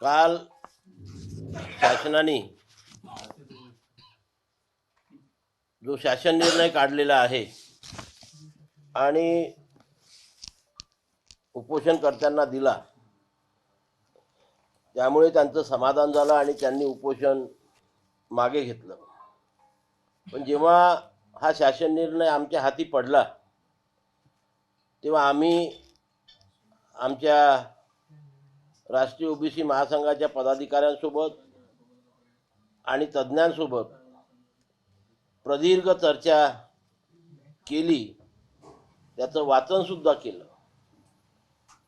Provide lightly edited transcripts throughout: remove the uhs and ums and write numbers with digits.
काल शासनाने जो शासन निर्णय काढलेला आहे आणि उपोषणकर्त्यांना दिला, त्यामुळे त्यांचं समाधान झालं आणि त्यांनी उपोषण मागे घेतलं. पण जेव्हा हा शासन निर्णय आमच्या हाती पडला तेव्हा आम्ही आमच्या राष्ट्रीय ओबीसी महासंघाच्या पदाधिकाऱ्यांसोबत आणि तज्ज्ञांसोबत प्रदीर्घ चर्चा केली, त्याचं वाचनसुद्धा केलं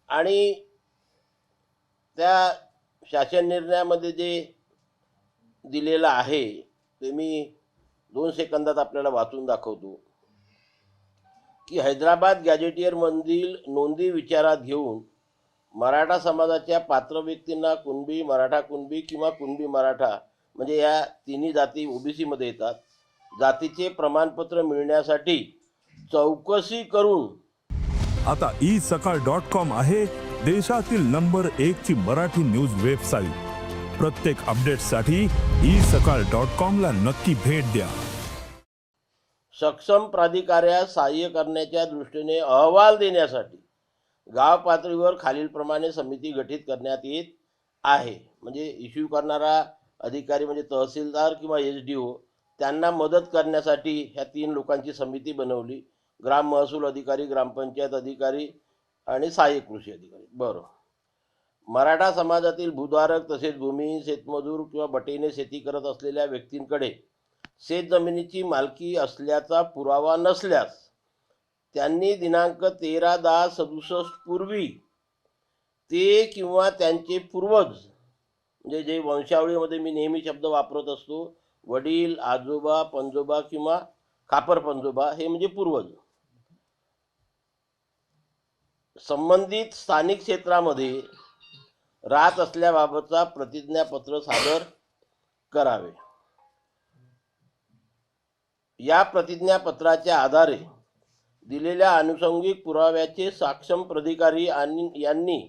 आणि त्या शासन निर्णयामध्ये जे दिलेलं आहे ते मी 2 सेकंदात आपल्याला वाचून दाखवतो की हैदराबाद गॅजेटियरमधील नोंदी विचारात घेऊन मराठा समाजाच्या पात्र व्यक्तींना कुणबी, मराठा कुणबी किंवा कुणबी मराठा म्हणजे या तिन्ही जाती ओबीसीमध्ये येतात, जातीचे प्रमाणपत्र मिळण्यासाठी चौकशी करून आता isakal.com आहे देशातील नंबर 1 ची मराठी न्यूज वेबसाईट. प्रत्येक अपडेटसाठी isakal.com ला नक्की भेट द्या. सक्षम प्राधिकाऱ्यास सहाय्य करण्याच्या दृष्टीने अहवाल देण्यासाठी गाव पातळीवर खालीलप्रमाणे समिती गठीत करण्यात येत आहे. म्हणजे इश्यू करणारा अधिकारी म्हणजे तहसीलदार किंवा SDO त्यांना मदत करण्यासाठी ह्या 3 लोकांची समिती बनवली. ग्राम महसूल अधिकारी, ग्रामपंचायत अधिकारी आणि सहाय्यक कृषी अधिकारी. बरं, मराठा समाजातील भूधारक तसेच भूमिहीन, शेतमजूर किंवा बटेने शेती करत असलेल्या व्यक्तींकडे शेत जमिनीची मालकी असल्याचा पुरावा नसल्यास त्यांनी दिनांक 13/10/67 पूर्वी ते किंवा त्यांचे पूर्वज, म्हणजे जे वंशावळीमध्ये मी नेहमी शब्द वापरत असतो, वडील, आजोबा, पंजोबा किंवा खापर पंजोबा, हे म्हणजे पूर्वज, संबंधित स्थानिक क्षेत्रामध्ये राहत असल्याबाबतचा प्रतिज्ञापत्र सादर करावे. या प्रतिज्ञापत्राच्या आधारे दिलेल्या आनुषंगिक पुराव्याचे सक्षम प्राधिकारी यांनी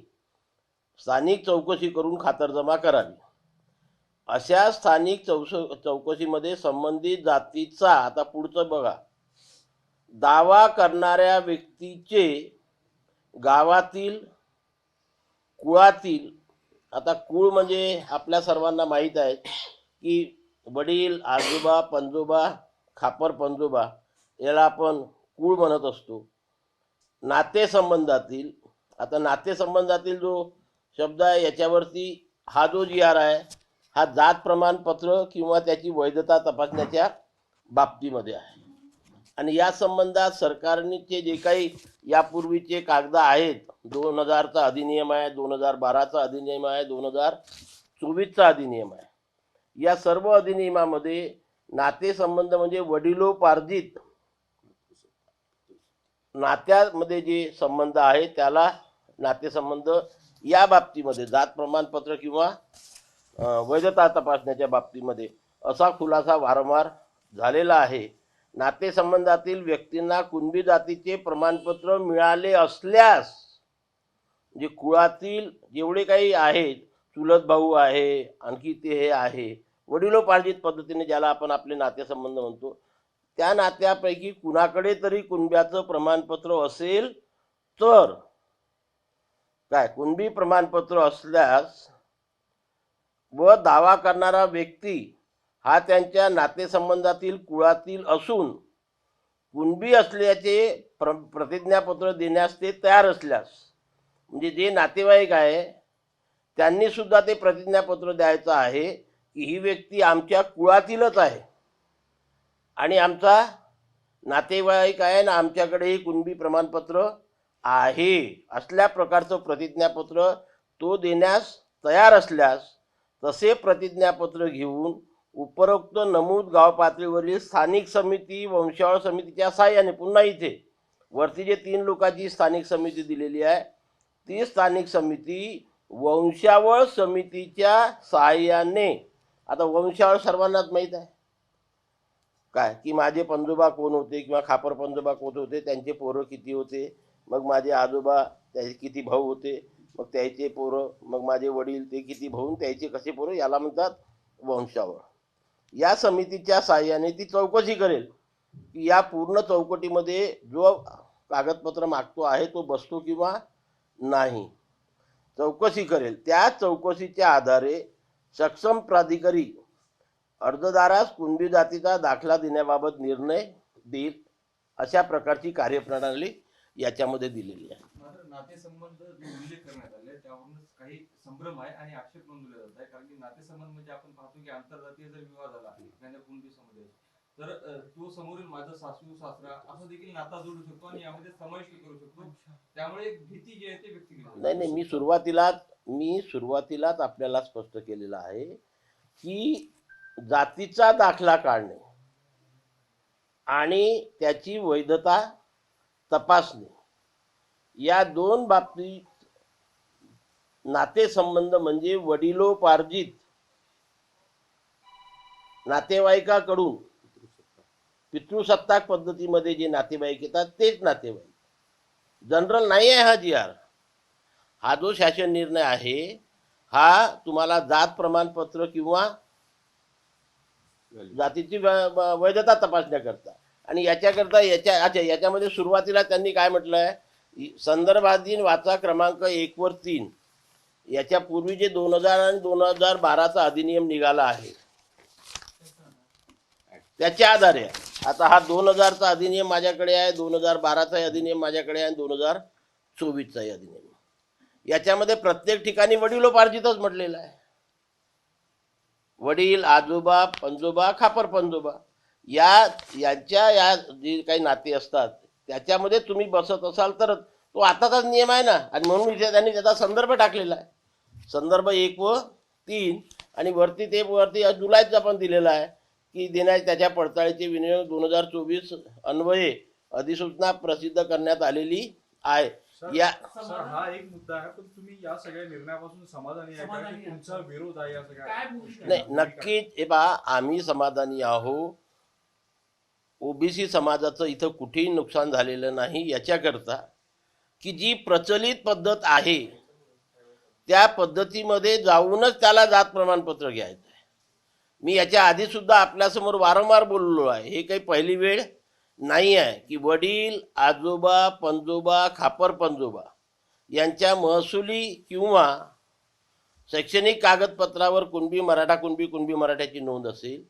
स्थानिक चौकशी करून खातरजमा करावी. अशा स्थानिक चौकशीमध्ये संबंधित जातीचा, आता पुढचं बघा, दावा करणाऱ्या व्यक्तीचे गावातील, कुळातील, आता कुळ म्हणजे आपल्या सर्वांना माहीत आहे की वडील, आजोबा, पंजोबा, खापर पंजोबा याला आपण कुळ म्हणत असतो. नातेसंबंधातील, आता नातेसंबंधातील जो शब्द आहे याच्यावरती हा जो GR आहे हा जात प्रमाणपत्र किंवा त्याची वैधता तपासण्याच्या बाबतीमध्ये आहे. आणि या संबंधात सरकारचे जे काही यापूर्वीचे कागद आहेत, 2000चा अधिनियम आहे, 2012चा अधिनियम आहे, 2024चा अधिनियम आहे, या सर्व अधिनियमामध्ये नातेसंबंध म्हणजे वडिलोपार्जित नात्यामध्ये जे संबंध आहे त्याला नातेसंबंध या बाबतीमध्ये जात प्रमाणपत्र किंवा वैधता तपासण्याच्या बाबतीमध्ये असा खुलासा वारंवार झालेला आहे. नातेसंबंधातील व्यक्तींना कुणबी जातीचे प्रमाणपत्र मिळाले असल्यास, म्हणजे कुळातील जेवढे काही आहेत, चुलत भाऊ आहे, आणखी ते हे आहे, वडिलोपार्जित पद्धतीने ज्याला आपण आपले नातेसंबंध म्हणतो, त्या नात्यापैकी कुणाकडे तरी कुणब्याचं प्रमाणपत्र असेल तर काय, कुणबी प्रमाणपत्र असल्यास व दावा करणारा व्यक्ती हा त्यांच्या नातेसंबंधातील कुळातील असून कुणबी असल्याचे प्रतिज्ञापत्र देण्यास ते तयार असल्यास, म्हणजे जे नातेवाईक आहे त्यांनी सुद्धा ते प्रतिज्ञापत्र द्यायचं आहे की ही व्यक्ती आमच्या कुळातीलच आहे आणि आमचा नातेवाईक आहे ना, आमच्याकडेही कुणबी प्रमाणपत्र आहे, असल्या प्रकारचं प्रतिज्ञापत्र तो देण्यास तयार असल्यास तसे प्रतिज्ञापत्र घेऊन उपरोक्त नमूद गाव पातळीवरील स्थानिक समिती, वंशावळ समितीच्या सहाय्याने, पुन्हा इथे वरती जे 3 लोकांची स्थानिक समिती दिलेली आहे ती स्थानिक समिती वंशावळ समितीच्या सहाय्याने, आता वंशावळ सर्वांनाच माहीत आहे काय की माझे पंजोबा कोण होते किंवा खापर पंजोबा कोण होते, त्यांचे पोरं किती होते, मग माझे आजोबा त्याचे किती भाऊ होते, मग त्याचे पोरं, मग माझे वडील, ते किती भाऊन त्याचे कसे पोरं, याला म्हणतात वंशावळ. या समितीच्या साहाय्याने ती चौकशी करेल की या पूर्ण चौकटीमध्ये जो कागदपत्र मागतो आहे तो बसतो किंवा नाही. चौकशी करेल. त्या चौकशीच्या आधारे सक्षम प्राधिकारी अर्जदारास कुणबी जातीचा दाखला देण्याबाबत निर्णय देईल. अशा प्रकारची कार्यप्रणाली याच्यामध्ये दिलेली आहे. मात्र नातेसंबंध जे उल्लेख करण्यात आले त्यावरूनच काही संभ्रम आहे आणि आक्षेप नोंदवले जात आहे. कारण की नातेसंबंध म्हणजे आपण पाहतो की आंतरजातीय जर विवाह झाला एखाद्या कुणबी समाजात, तर तो समोरील माझा सासू सासरा असं देखील नाता जोडू शकतो आणि यामध्ये समाविष्ट करू शकतो. त्यामुळे एक भीती जी आहे ते व्यक्त केली जाते. नाही, मी सुरुवातीलाच आपल्याला स्पष्ट केलेलं आहे की जातीचा दाखला काढणे आणि त्याची वैधता तपासणे या दोन बाबतीत नातेसंबंध म्हणजे वडिलोपार्जित नातेवाईकाकडून पितृसत्ताक पद्धतीमध्ये जे नातेवाईक येतात तेच नातेवाईक. जनरल नाही आहे हा GR. हा जो शासन निर्णय आहे हा तुम्हाला जात प्रमाणपत्र किंवा जातीची वैधता तपासण्याकरता आणि याच्याकरता याच्यामध्ये सुरुवातीला त्यांनी काय म्हटलं आहे, संदर्भाधीन वाचा क्रमांक 1 वर 3 याच्या पूर्वी जे 2000 आणि 2012चा अधिनियम निघाला आहे त्याच्या आधारे आता हा 2000चा अधिनियम माझ्याकडे आहे, 2012चा अधिनियम माझ्याकडे आहे आणि 2024चा अधिनियम. याच्यामध्ये प्रत्येक ठिकाणी वडिलोपार्जितच म्हटलेलं आहे. वडील, आजोबा, पंजोबा, खापर पंजोबा या जे काही नाते असतात त्याच्यामध्ये तुम्ही बसत असाल तर तो आताचाच नियम आहे ना. आणि म्हणून इथे त्यांनी त्याचा संदर्भ टाकलेला आहे. संदर्भ 1 व 3 आणि वरती जुलैचा पण दिलेला आहे की त्याच्या पडताळीचे विनियोग 2024 अन्वये अधिसूचना प्रसिद्ध करण्यात आलेली आहे. सर हा एक मुद्दा आहे, पण तुम्ही या सगळ्या निर्णयापासून समाधानी आहे का की तुमचा विरोध आहे या सगळ्या? नाही, नक्कीच. हे पहा, आम्ही समाधानी आहो. ओबीसी समाजाचं इथं कुठेही नुकसान झालेलं नाही. याच्याकरता की जी प्रचलित पद्धत आहे त्या पद्धतीमध्ये जाऊनच त्याला जात प्रमाणपत्र घ्यायचं आहे. मी याच्या आधी सुद्धा आपल्यासमोर वारंवार बोललो आहे. हे काही पहिली वेळ नाही आहे की वडील, आजोबा, पंजोबा, खापर पंजोबा यांच्या महसुली किंवा शैक्षणिक कागदपत्रावर कुणबी मराठ्याची नोंद असेल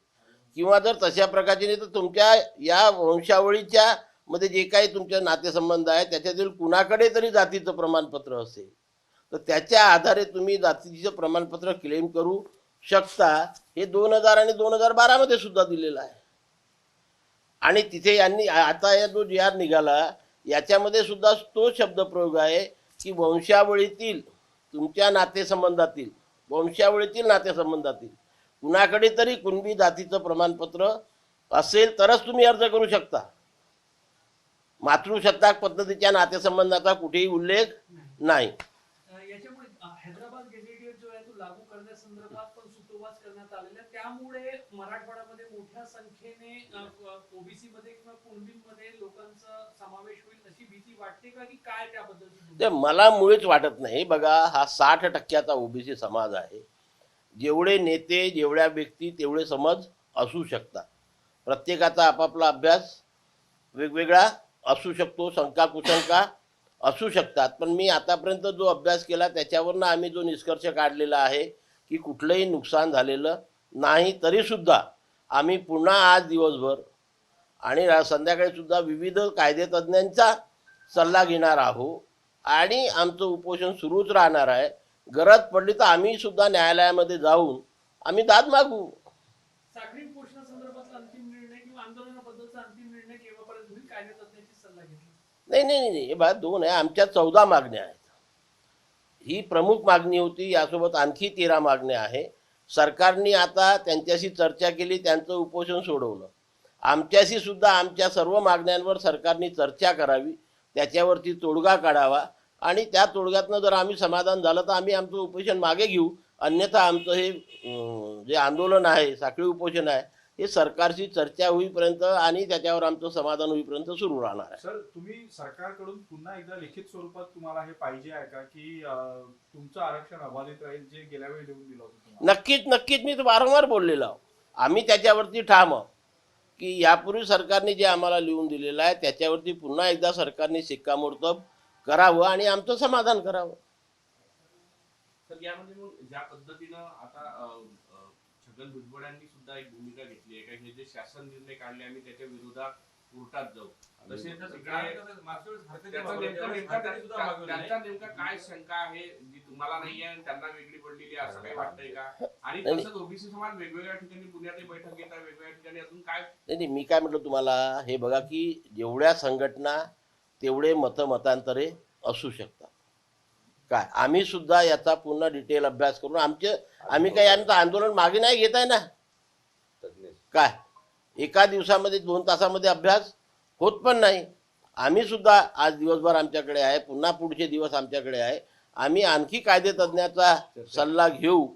किंवा जर तशा प्रकारची नाही तर तुमच्या या वंशावळीच्या मध्ये जे काही तुमचे नातेसंबंध आहे त्याच्यातील कुणाकडे तरी जातीचं प्रमाणपत्र असेल तर त्याच्या आधारे तुम्ही जातीचं प्रमाणपत्र क्लेम करू शकता. हे 2000 आणि 2012 सुद्धा दिलेलं आहे. आणि तिथे यांनी आता या जो GR निघाला याच्यामध्ये सुद्धा तो शब्दप्रयोग आहे की वंशावळीतील नातेसंबंधातील कुणाकडे तरी कुणबी जातीचं प्रमाणपत्र असेल तरच तुम्ही अर्ज करू शकता. मातृसत्ताक पद्धतीच्या नातेसंबंधाचा कुठेही उल्लेख नाही. याच्यामुळे हैदराबाद गेजेटियर जो आहे तो लागू करण्यासंदर्भात पण सुतोवाच करण्यात आलेला आहे. त्यामुळे मराठवाड्यामध्ये मोठ्या संख्येने ओबीसी मध्ये किंवा कुणबीमध्ये लोकांचा समावेश होईल अशी भीती वाटते का की काय त्याबद्दल? ते मला मुळीच वाटत नाही. बघा, हा 60% ओबीसी समाज आहे. जेवढे नेते, जेवढ्या व्यक्ती तेवढे समज असू शकतात. प्रत्येकाचा आपापला अभ्यास वेगवेगळा असू शकतो, शंका कुशंका असू शकतात. पण मी आतापर्यंत जो अभ्यास केला त्याच्यावरनं आम्ही जो निष्कर्ष काढलेला आहे की कुठलंही नुकसान झालेलं नाही. तरीसुद्धा आम्ही पुन्हा आज दिवसभर आणि संध्याकाळी सुद्धा विविध कायदेतज्ञांचा सल्ला घेणार आहोत आणि आमचं उपोषण सुरूच राहणार आहे. गरज पडली तर आम्ही सुद्धा न्यायालयामध्ये जाऊन आम्ही दाद मागू. साखळी उपोषणासंदर्भातला अंतिम निर्णय किंवा आंदोलनाबद्दलचा अंतिम निर्णय केव्हापर्यंत होईल? कायदेतज्ञांची सल्ला घेतली? नाही, हे बघा, 2 आहे. आमच्या 14 मागण्या आहेत. ही प्रमुख मागणी होती. यासोबत आणखी 13 मागण्या आहे. सरकारने आता त्यांच्याशी चर्चा केली, त्यांचं उपोषण सोडवलं. आमच्याशी सुद्धा आमच्या सर्व मागण्यांवर सरकारने चर्चा करावी, त्याच्यावरती तोडगा काढावा आणि त्या तोडग्यातनं जर आम्ही समाधान झालं तर आम्ही आमचं उपोषण मागे घेऊ. अन्यथा आमचं हे जे आंदोलन आहे, साखळी उपोषण आहे, हे सरकारशी चर्चा होईपर्यंत आणि त्याच्यावर आमचं समाधान होईपर्यंत सुरू राहणार आहे. सर, तुम्ही सरकारकडून पुन्हा एकदा लिखित स्वरूपात तुम्हाला हे पाहिजे आहे का की तुमचं आरक्षण अबाधित राहील जे गेल्या वेळी लिहून दिलं होतं तुम्हाला? नक्कीच मी तर वारंवार बोललेलो आहो. आम्ही त्याच्यावरती ठाम आहोत की यापूर्वी सरकारने जे आम्हाला लिहून दिलेलं आहे त्याच्यावरती पुन्हा एकदा सरकारने शिक्कामोर्तब करावं आणि आमचं समाधान करावं. तर यामध्ये मग ज्या पद्धतीनं आता छगन भुजबळ यांनी सुद्धा एक भूमिका घेतली आहे का हे जे शासन निर्णय काढले आम्ही त्याच्या विरोधात कोर्टात जाऊ, तसेच त्यांचा नेमका काय शंका आहे जी तुम्हाला नाही आहे त्यांना वेगळी पडलेली आहे असं काही वाटतंय का? आणि तसंच ओबीसी समाज वेगवेगळ्या ठिकाणी पुण्यात बैठक घेतात, वेगवेगळ्या ठिकाणी अजून काय? नाही, मी काय म्हटलं तुम्हाला, हे बघा की जेवढ्या संघटना तेवढे मतांतरे असू शकतात. काय आम्ही सुद्धा याचा पुन्हा डिटेल अभ्यास करून आम्ही आमचं आंदोलन मागे नाही घेत आहे ना. काय एका दिवसामध्ये 2 तासामध्ये अभ्यास होत पण नाही. आम्ही सुद्धा आज दिवसभर आमच्याकडे आहे, पुन्हा पुढचे दिवस आमच्याकडे आहे. आम्ही आणखी कायदेतज्ञाचा सल्ला घेऊ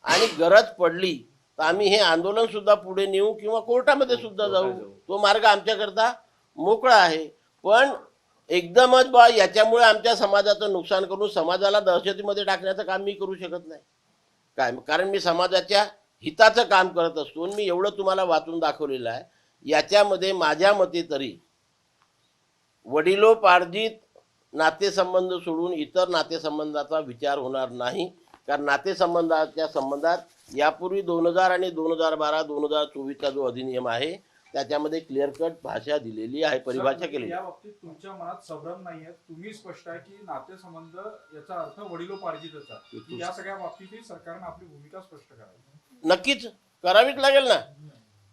आणि गरज पडली तर आम्ही हे आंदोलन सुद्धा पुढे नेऊ किंवा कोर्टामध्ये सुद्धा जाऊ. तो मार्ग आमच्याकरता मोकळा आहे. पण एकदमच याच्यामुळे आमच्या समाजाचं नुकसान करून समाजाला दहशतीमध्ये टाकण्याचं काम मी करू शकत नाही. काय कारण मी समाजाच्या हिताचं काम करत असतो. मी एवढं तुम्हाला वाचून दाखवलेलं आहे. याच्यामध्ये माझ्या मते तरी वडिलोपार्जित नातेसंबंध सोडून इतर नातेसंबंधाचा विचार होणार नाही. कारण नातेसंबंधाच्या संबंधात यापूर्वी 2000 आणि 2012 2024चा जो अधिनियम आहे त्याच्यामध्ये क्लिअर कट भाषा दिलेली आहे, परिभाषा केलेली. या बाबतीत तुमच्या मनात संभ्रम नाही आहे. तुम्ही स्पष्ट आहे की नातेसंबंध याचा अर्थ वडिलोपार्जितच आहे. या सगळ्या बाबतीतही सरकारने आपली भूमिका स्पष्ट करावी. नक्कीच करावीच लागेल ना.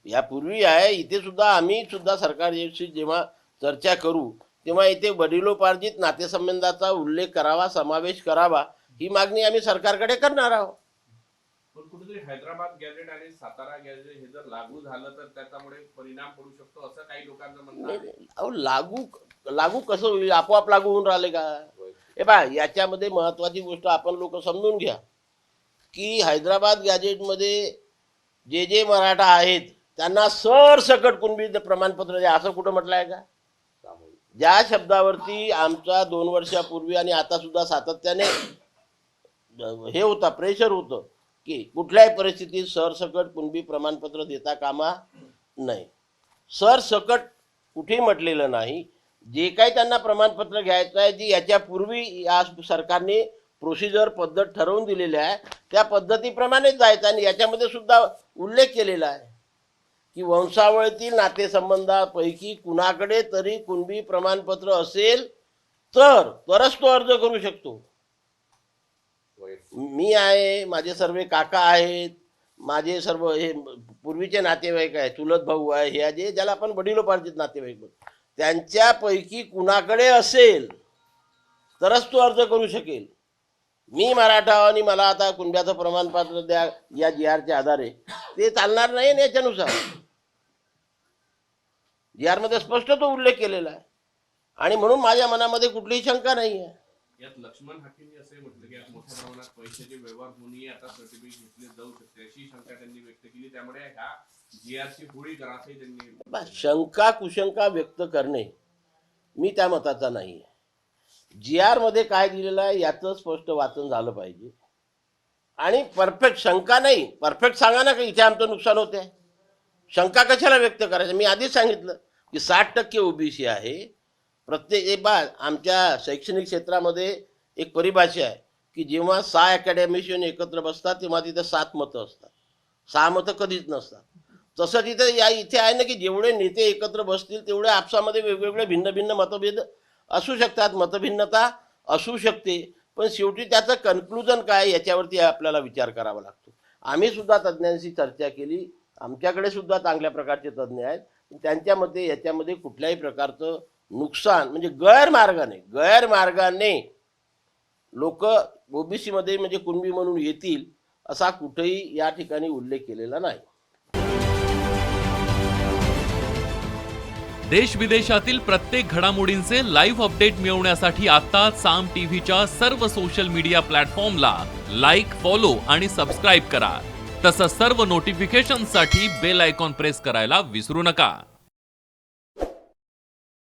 यापूर्वी आहे इथे सुद्धा आम्ही सुद्धा सरकारशी जेव्हा चर्चा करू तेव्हा इथे वडिलोपार्जित नातेसंबंधाचा उल्लेख करावा, समावेश करावा ही मागणी आम्ही सरकारकडे करणार आहोत. पण कुठेतरी हैदराबाद गॅजेट आणि सातारा गॅजेट हे जर लागू झालं तर त्याच्यामुळे परिणाम पडू शकतो असं काही लोकांचं म्हणणं आहे. अहो लागू कसं होईल? आपोआप लागू होऊन राहिले का? हे बा याच्यामध्ये महत्वाची गोष्ट आपण लोक समजून घ्या की हैदराबाद गॅजेटमध्ये जे मराठा आहेत त्यांना सरसकट कुणबी प्रमाणपत्र द्या असं कुठं म्हटलं आहे का? ज्या शब्दावरती आमचा 2 वर्षापूर्वी आणि आता सुद्धा सातत्याने हे होता, प्रेशर होतं की कुठल्याही परिस्थितीत सरसकट कुणबी प्रमाणपत्र देता कामा नाही. सरसकट कुठेही म्हटलेलं नाही. जे काही त्यांना प्रमाणपत्र घ्यायचं आहे, जी याच्यापूर्वी या सरकारने प्रोसिजर पद्धत ठरवून दिलेली आहे त्या पद्धतीप्रमाणेच जायचं. आणि याच्यामध्ये सुद्धा उल्लेख केलेला आहे की वंशावळीतील नातेसंबंधापैकी कुणाकडे तरी कुणबी प्रमाणपत्र असेल तरच तो अर्ज करू शकतो. मी आहे, माझे सर्व काका आहेत, माझे सर्व हे पूर्वीचे नातेवाईक आहे, चुलत भाऊ आहे, हे जे ज्याला आपण वडिलोपार्जित नातेवाईक त्यांच्यापैकी कुणाकडे असेल तरच तो अर्ज करू शकेल. मी मराठा आणि मला आता कुणब्याचं प्रमाणपत्र द्या या GR च्या आधारे ते चालणार नाही. आणि याच्यानुसार GR मध्ये स्पष्ट तो उल्लेख केलेला आहे आणि म्हणून माझ्या मनामध्ये कुठलीही शंका नाही आहे. यात लक्ष्मण हाकेंनी असे म्हटलं की यात मोठ्या प्रमाणात पैशाचे व्यवहार होऊनही आता सर्टिफिकेट घेतले जाऊ शकते अशी शंका त्यांनी व्यक्त केली. त्यामुळे ह्या GR ची होळी करा असंही त्यांनी. शंका कुशंका व्यक्त करणे मी त्या मताचा नाही आहे. GR मध्ये काय दिलेलं आहे याचं स्पष्ट वाचन झालं पाहिजे. आणि परफेक्ट शंका नाही, परफेक्ट सांगा ना की इथे आमचं नुकसान होते. शंका कशाला व्यक्त करायचं? मी आधीच सांगितलं की 60% OBC आहे. प्रत्येक आमच्या शैक्षणिक क्षेत्रामध्ये एक परिभाषा आहे की जेव्हा 6 अकॅडमिशियन एकत्र बसतात तेव्हा तिथे 7 मतं असतात, 6 मतं कधीच नसतात. तसं तिथे इथे आहे ना की जेवढे नेते एकत्र बसतील तेवढे आपसामध्ये वेगवेगळे भिन्न भिन्न मतभेद असू शकतात, मतभिन्नता असू शकते. पण शेवटी त्याचं कन्क्लुजन काय याच्यावरती आपल्याला विचार करावा लागतो. आम्ही सुद्धा तज्ज्ञांशी चर्चा केली. आमच्याकडे सुद्धा चांगल्या प्रकारचे तज्ज्ञ आहेत. त्यांच्या मते याच्यामध्ये कुठल्याही प्रकारचं नुकसान म्हणजे गैरमार्गाने लोक OBC मध्ये म्हणजे कुणबी म्हणून येतील असा कुठेही या ठिकाणी उल्लेख केलेला नाही. देश विदेशातील प्रत्येक घडामोडींचे लाईव्ह अपडेट मिळवण्यासाठी आता साम टीव्हीच्या सर्व सोशल मीडिया प्लॅटफॉर्मला लाईक, फॉलो आणि सबस्क्राईब करा. तसंच सर्व नोटिफिकेशनसाठी बेल आयकॉन प्रेस करायला विसरू नका.